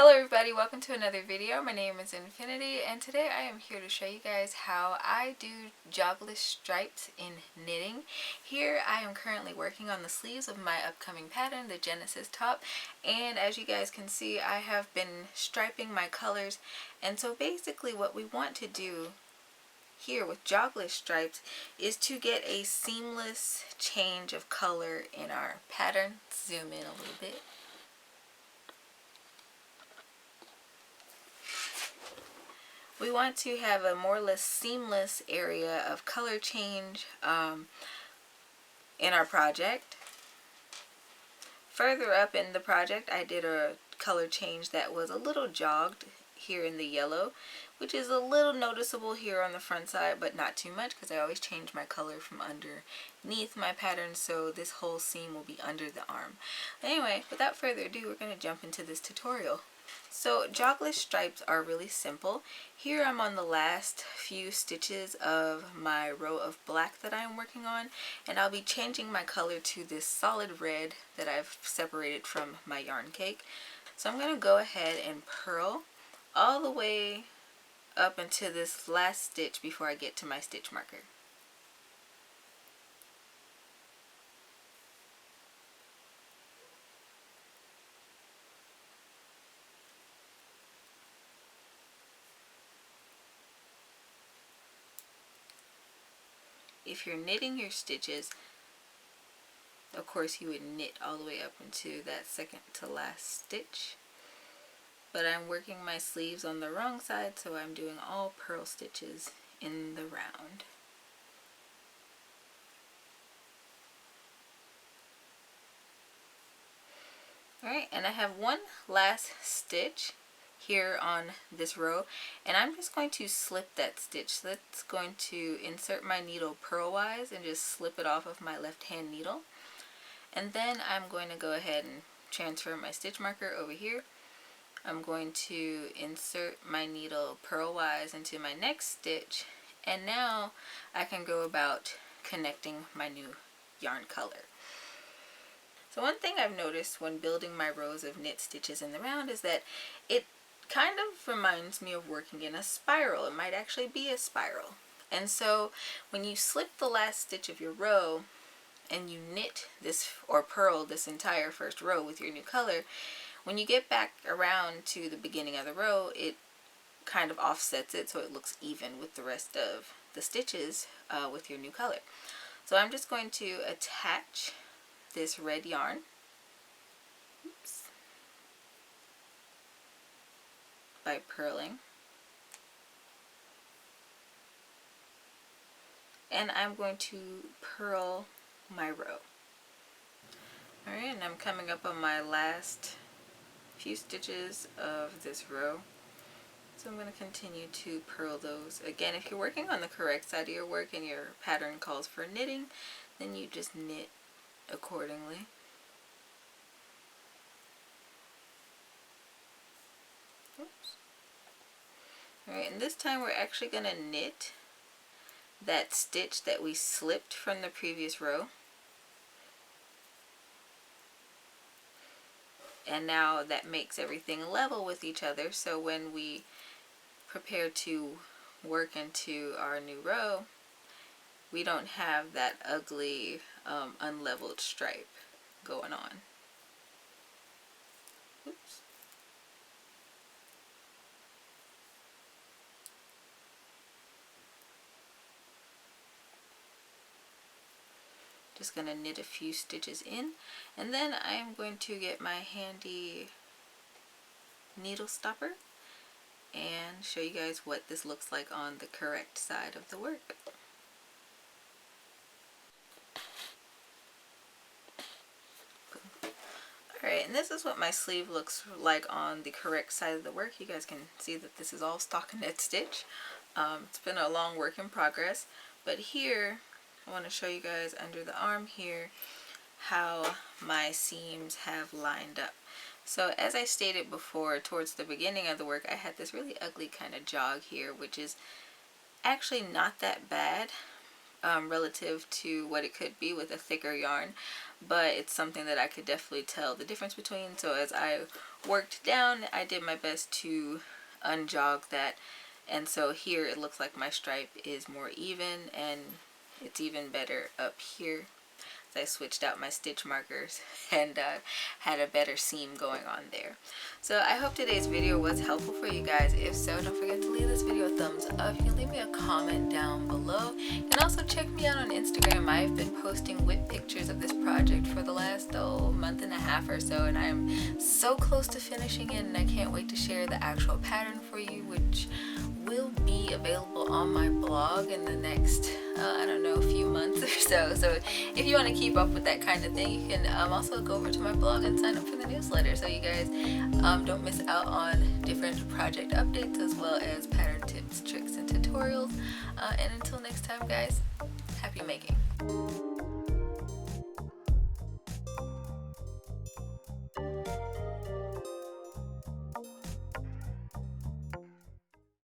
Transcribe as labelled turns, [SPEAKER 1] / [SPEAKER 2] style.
[SPEAKER 1] Hello everybody, welcome to another video. My name is Infiniti and today I am here to show you guys how I do jogless stripes in knitting. Here I am currently working on the sleeves of my upcoming pattern, the Genesis top, and as you guys can see I have been striping my colors, and so basically what we want to do here with jogless stripes is to get a seamless change of color in our pattern. Zoom in a little bit. We want to have a more or less seamless area of color change in our project. Further up in the project, I did a color change that was a little jogged here in the yellow, which is a little noticeable here on the front side, but not too much because I always change my color from underneath my pattern, so this whole seam will be under the arm. Anyway, without further ado, we're going to jump into this tutorial. So jogless stripes are really simple. Here I'm on the last few stitches of my row of black that I'm working on, and I'll be changing my color to this solid red that I've separated from my yarn cake. So I'm going to go ahead and purl all the way up into this last stitch before I get to my stitch marker. If you're knitting your stitches, of course you would knit all the way up into that second to last stitch. But I'm working my sleeves on the wrong side, so I'm doing all purl stitches in the round. Alright, and I have one last stitch here on this row, and I'm just going to slip that stitch. So that's going to insert my needle purlwise and just slip it off of my left hand needle. And then I'm going to go ahead and transfer my stitch marker over here. I'm going to insert my needle purlwise into my next stitch, and now I can go about connecting my new yarn color. So one thing I've noticed when building my rows of knit stitches in the round is that it kind of reminds me of working in a spiral. It might actually be a spiral. And so when you slip the last stitch of your row and you knit this or purl this entire first row with your new color, when you get back around to the beginning of the row, it kind of offsets it so it looks even with the rest of the stitches with your new color. So I'm just going to attach this red yarn. Oops. By purling, and I'm going to purl my row. Alright, and I'm coming up on my last few stitches of this row, so I'm going to continue to purl those. Again, if you're working on the correct side of your work and your pattern calls for knitting, then you just knit accordingly. Alright, and this time we're actually going to knit that stitch that we slipped from the previous row. And now that makes everything level with each other, so when we prepare to work into our new row, we don't have that ugly unleveled stripe going on. Oops. Just going to knit a few stitches in, and then I'm going to get my handy needle stopper and show you guys what this looks like on the correct side of the work. Alright, and this is what my sleeve looks like on the correct side of the work. You guys can see that this is all stockinette stitch. It's been a long work in progress, but here I want to show you guys under the arm here how my seams have lined up. So as I stated before, towards the beginning of the work, I had this really ugly kind of jog here, which is actually not that bad relative to what it could be with a thicker yarn, but it's something that I could definitely tell the difference between. So as I worked down, I did my best to unjog that, and so here it looks like my stripe is more even, and it's even better up here. I switched out my stitch markers and had a better seam going on there. So I hope today's video was helpful for you guys. If so, don't forget to leave this video a thumbs up. You can leave me a comment down below. And also check me out on Instagram. I've been posting with pictures of this project for the last month and a half or so, and I am so close to finishing it, and I can't wait to share the actual pattern for you, which will be available on my blog in the next I don't know, a few months or so. So if you want to keep up with that kind of thing, you can also go over to my blog and sign up for the newsletter, so you guys don't miss out on different project updates as well as pattern tips, tricks, and tutorials. And until next time, guys, happy making.